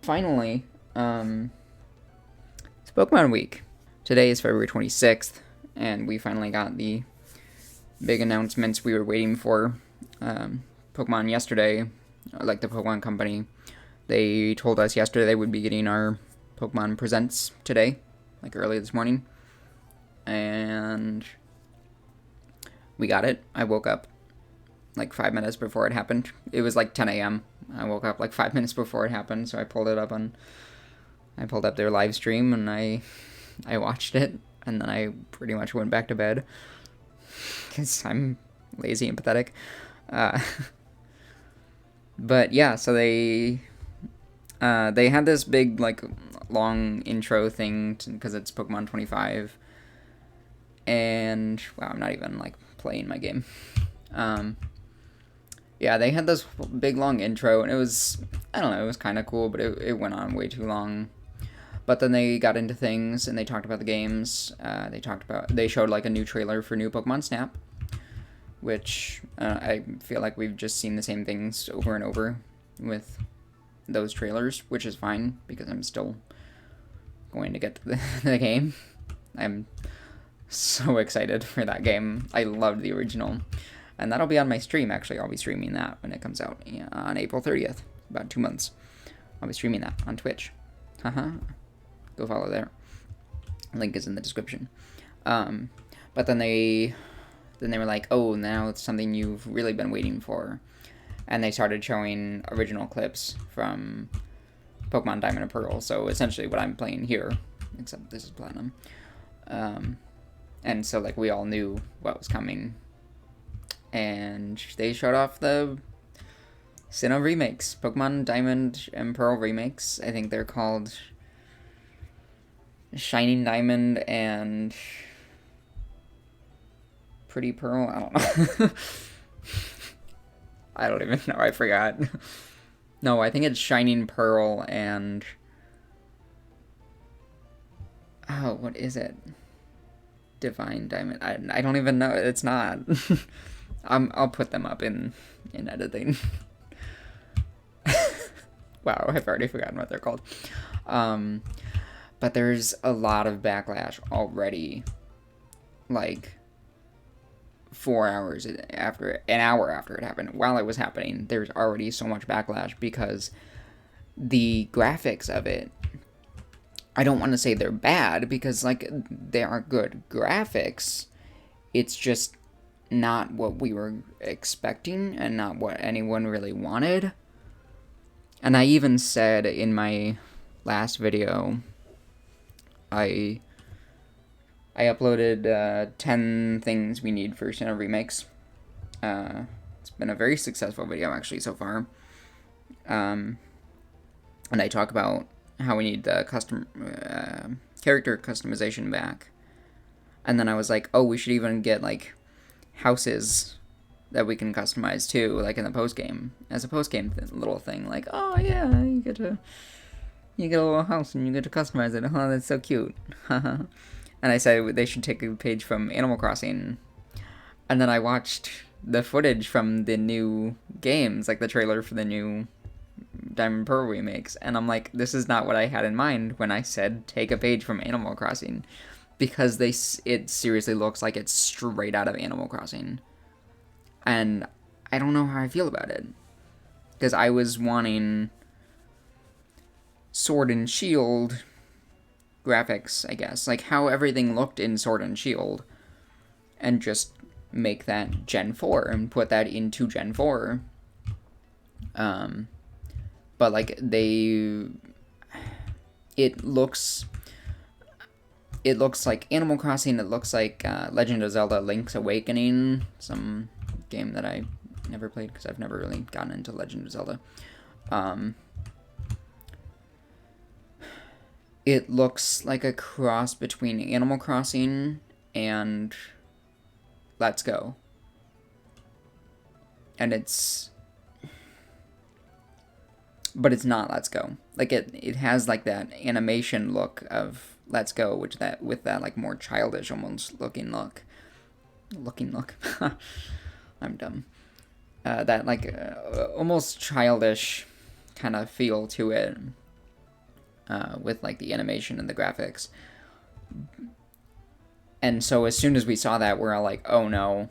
finally, it's Pokemon Week. Today is February 26th, and we finally got the big announcements we were waiting for. Pokemon yesterday, like the Pokemon Company, they told us yesterday they would be getting our Pokemon Presents today, like early this morning. And we got it. I woke up like 5 minutes before it happened. It was like 10 a.m. I woke up like 5 minutes before it happened, so I pulled up their live stream and I watched it, and then I pretty much went back to bed because I'm lazy and pathetic. But yeah, so they had this big like long intro thing because it's Pokemon 25, and wow, I'm not even like playing my game. Yeah, they had this big long intro, and it was, I don't know, it was kind of cool, but it went on way too long. But then they got into things, and they talked about the games. They showed like a new trailer for new Pokemon Snap, which I feel like we've just seen the same things over and over with those trailers, which is fine because I'm still going to get to the game. I'm so excited for that game. I loved the original. And that'll be on my stream, actually. I'll be streaming that when it comes out on April 30th, about 2 months. I'll be streaming that on Twitch. Haha. Go follow there. Link is in the description. But then they were like, oh, now it's something you've really been waiting for. And they started showing original clips from Pokemon Diamond and Pearl. So essentially what I'm playing here, except this is Platinum. And so like we all knew what was coming. And they showed off the Sinnoh remakes, Pokemon Diamond and Pearl remakes. I think they're called Shining Diamond and Pretty Pearl. I don't know. I don't even know. I forgot. No, I think it's Shining Pearl and... oh, what is it? Divine Diamond. I don't even know. It's not. I'll put them up in editing. Wow, I've already forgotten what they're called. But there's a lot of backlash already. Like 4 hours after, an hour after it happened, while it was happening, there's already so much backlash because the graphics of it, I don't want to say they're bad because like they are good graphics. It's just not what we were expecting and not what anyone really wanted. And I even said in my last video, I uploaded 10 things we need for Sinnoh remakes. It's been a very successful video actually so far. And I talk about how we need the character customization back. And then I was like, oh, we should even get like houses that we can customize too, like in the post game, as a post game little thing. Like, oh yeah, you get a little house and you get to customize it. Oh, that's so cute. And I said they should take a page from Animal Crossing. And then I watched the footage from the new games, like the trailer for the new Diamond Pearl remakes, and I'm like, this is not what I had in mind when I said take a page from Animal Crossing. Because it seriously looks like it's straight out of Animal Crossing. And I don't know how I feel about it. Because I was wanting Sword and Shield graphics, I guess. Like how everything looked in Sword and Shield. And just make that Gen 4 and put that into Gen 4. But like it looks like Animal Crossing. It looks like Legend of Zelda Link's Awakening, some game that I never played because I've never really gotten into Legend of Zelda. It looks like a cross between Animal Crossing and Let's Go. And but it's not Let's Go. Like it has like that animation look of Let's Go, with that like more childish almost looking look. I'm dumb. That like almost childish kind of feel to it. with like the animation and the graphics. And so as soon as we saw that, we're all like, oh no,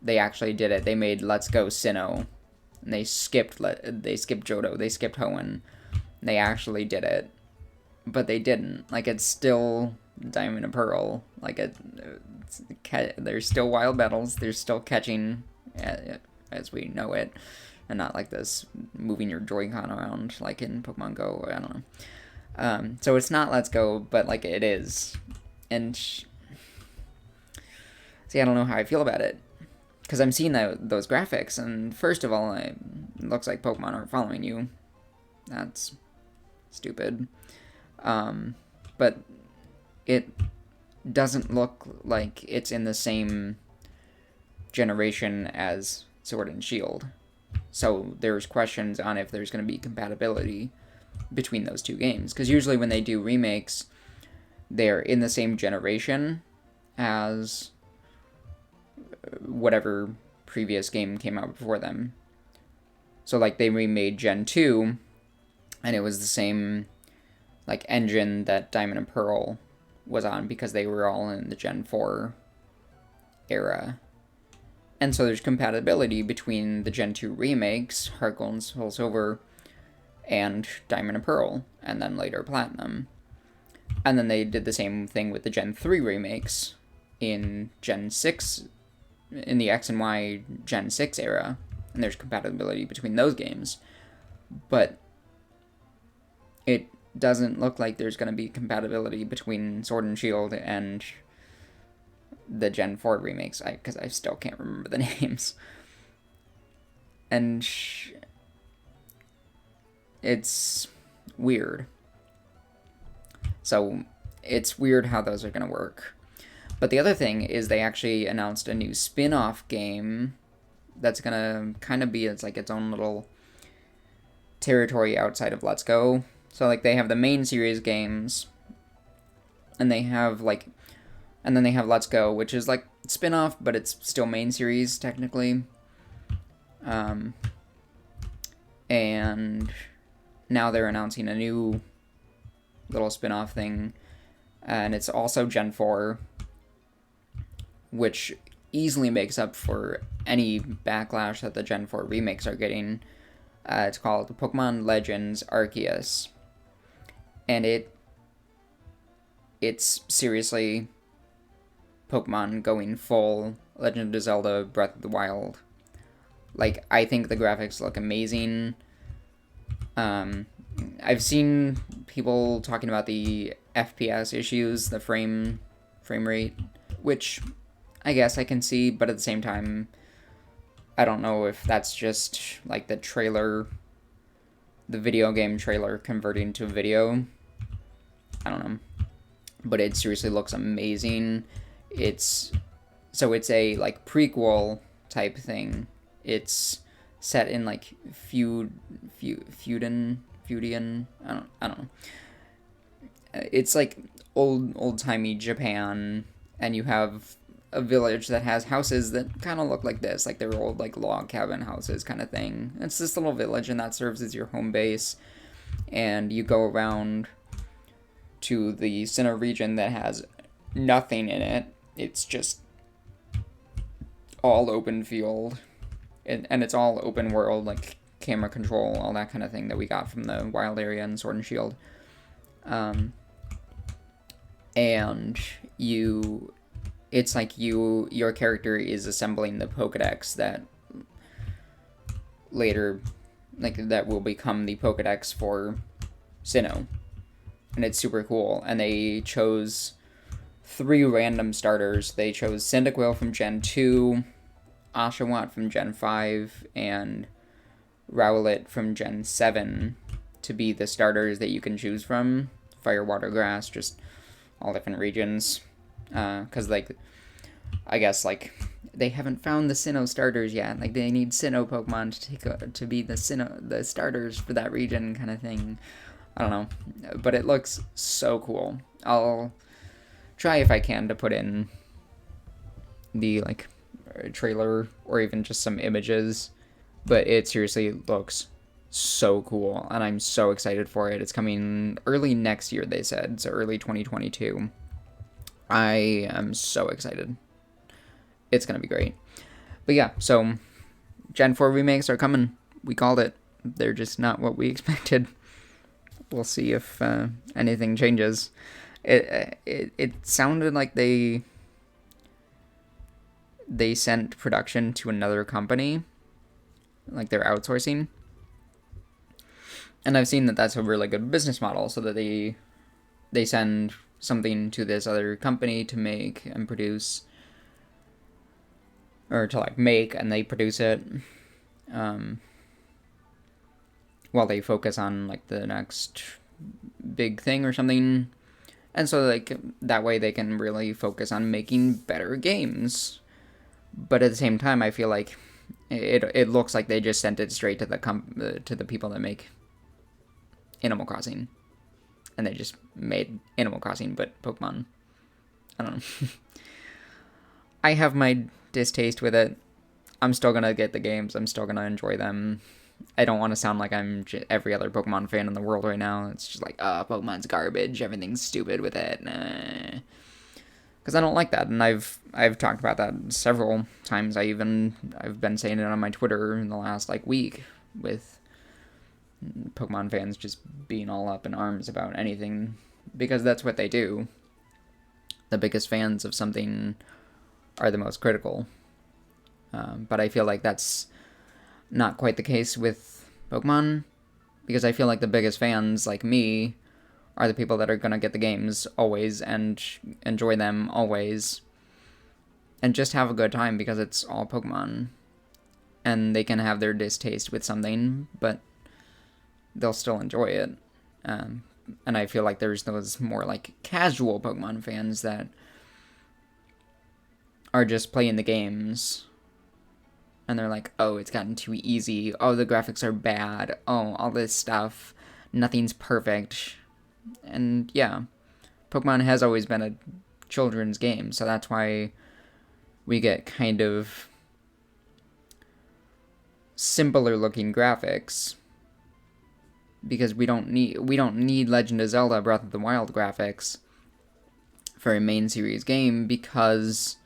they actually did it. They made Let's Go Sinnoh. And they skipped Johto, they skipped Hoenn. They actually did it. But they didn't. Like, it's still Diamond and Pearl. Like, there's still wild battles. There's still catching as we know it. And not like this moving your Joy-Con around like in Pokemon Go. I don't know. So it's not Let's Go, but like it is. And see, I don't know how I feel about it. Because I'm seeing those graphics, and first of all, it looks like Pokemon aren't following you. That's stupid. But it doesn't look like it's in the same generation as Sword and Shield. So there's questions on if there's going to be compatibility between those two games. Because usually when they do remakes, they're in the same generation as whatever previous game came out before them. So like they remade Gen 2, and it was the same like engine that Diamond and Pearl was on because they were all in the Gen 4 era. And so there's compatibility between the Gen 2 remakes, Heart Gold and Soul Silver, and Diamond and Pearl, and then later Platinum. And then they did the same thing with the Gen 3 remakes in Gen 6, in the X and Y Gen 6 era, and there's compatibility between those games. But it doesn't look like there's going to be compatibility between Sword and Shield and the Gen 4 remakes, because I still can't remember the names. And it's weird. So it's weird how those are going to work. But the other thing is they actually announced a new spin-off game that's going to kind of be its own little territory outside of Let's Go. So like they have the main series games, and they have and then they have Let's Go, which is like spin-off, but it's still main series technically. And now they're announcing a new little spin-off thing, and it's also Gen 4, which easily makes up for any backlash that the Gen 4 remakes are getting. It's called Pokemon Legends Arceus. And it's seriously Pokemon going full Legend of Zelda Breath of the Wild. Like, I think the graphics look amazing. I've seen people talking about the FPS issues, the frame rate, which I guess I can see, but at the same time, I don't know if that's just like the video game trailer converting to video. I don't know. But it seriously looks amazing. It's a like prequel type thing. It's set in like Fudian. I don't know. It's like old-timey Japan, and you have a village that has houses that kind of look like this, like they're old like log cabin houses kind of thing. It's this little village, and that serves as your home base, and you go around to the center region that has nothing in it. It's just all open field, and it's all open world, like camera control, all that kind of thing that we got from the wild area in Sword and Shield. And it's like your character is assembling the Pokedex that later, like, that will become the Pokedex for Sinnoh. And it's super cool. And they chose 3 random starters. They chose Cyndaquil from Gen 2, Oshawott from Gen 5, and Rowlet from Gen 7 to be the starters that you can choose from. Fire, Water, Grass, just all different regions. Because, like, I guess, like, they haven't found the Sinnoh starters yet. Like, they need Sinnoh Pokemon to be the starters for that region kind of thing. I don't know. But it looks so cool. I'll try if I can to put in the, like, trailer or even just some images. But it seriously looks so cool, and I'm so excited for it. It's coming early next year, they said, so early 2022. I am so excited. It's gonna be great. But yeah, so Gen 4 remakes are coming. We called it. They're just not what we expected. We'll see if anything changes. It sounded like they sent production to another company, like they're outsourcing. And I've seen that that's a really good business model, so that they send something to this other company to make and produce, or to like make, and they produce it, while they focus on like the next big thing or something. And so like that way they can really focus on making better games. But at the same time, I feel like it looks like they just sent it straight to the people that make Animal Crossing, and they just made Animal Crossing but Pokemon. I don't know. I have my distaste with it. I'm still gonna get the games. I'm still gonna enjoy them. I don't want to sound like I'm every other Pokemon fan in the world right now. It's just like, Pokemon's garbage. Everything's stupid with it. Nah. Because I don't like that, and I've talked about that several times. I've been saying it on my Twitter in the last like week, with Pokemon fans just being all up in arms about anything, because that's what they do. The biggest fans of something are the most critical. But I feel like that's not quite the case with Pokemon, because I feel like the biggest fans, like me, are the people that are going to get the games always and enjoy them always and just have a good time, because it's all Pokemon. And they can have their distaste with something, but they'll still enjoy it. And I feel like there's those more like casual Pokemon fans that are just playing the games, and they're like, oh, it's gotten too easy. Oh, the graphics are bad. Oh, all this stuff. Nothing's perfect. And yeah, Pokemon has always been a children's game, so that's why we get kind of simpler looking graphics, because we don't need Legend of Zelda Breath of the Wild graphics for a main series game, because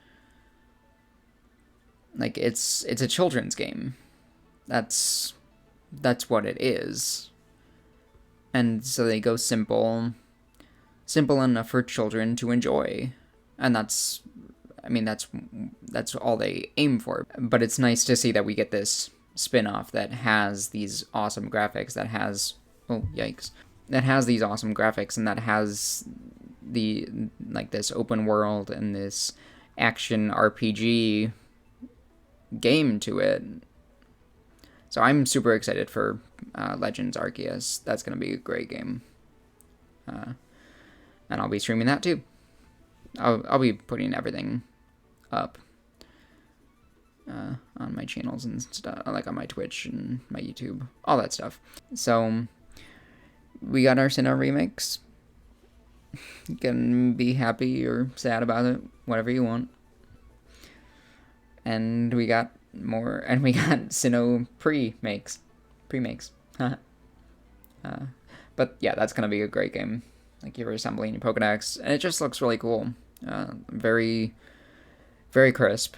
like it's a children's game. That's what it is. And so they go simple enough for children to enjoy. And that's all they aim for. But it's nice to see that we get this spin-off that has these awesome graphics, that has these awesome graphics, and that has this open world and this action RPG game to it. So I'm super excited for Legends Arceus. That's going to be a great game. And I'll be streaming that too. I'll be putting everything up on my channels and stuff, like on my Twitch and my YouTube, all that stuff. So we got our Sinnoh remix. You can be happy or sad about it, whatever you want. And we got more, and we got Sinnoh pre-makes. But yeah, that's gonna be a great game. Like, you're assembling your Pokedex, and it just looks really cool. Very, very crisp,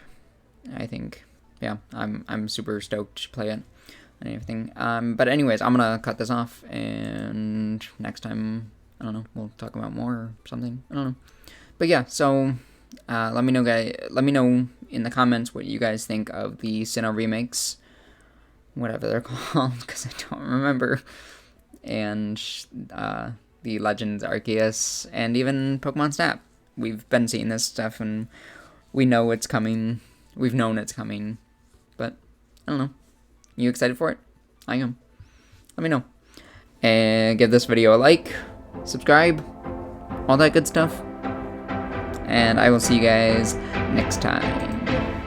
I think. Yeah, I'm super stoked to play it and everything. But anyways, I'm gonna cut this off, and next time, I don't know, we'll talk about more or something. I don't know. But yeah, so let me know, guys. Let me know in the comments what you guys think of the Sinnoh remakes, whatever they're called, because I don't remember. And the Legends Arceus, and even Pokemon Snap. We've been seeing this stuff, and we know it's coming. We've known it's coming, but I don't know. You excited for it? I am. Let me know. And give this video a like, subscribe, all that good stuff. And I will see you guys next time.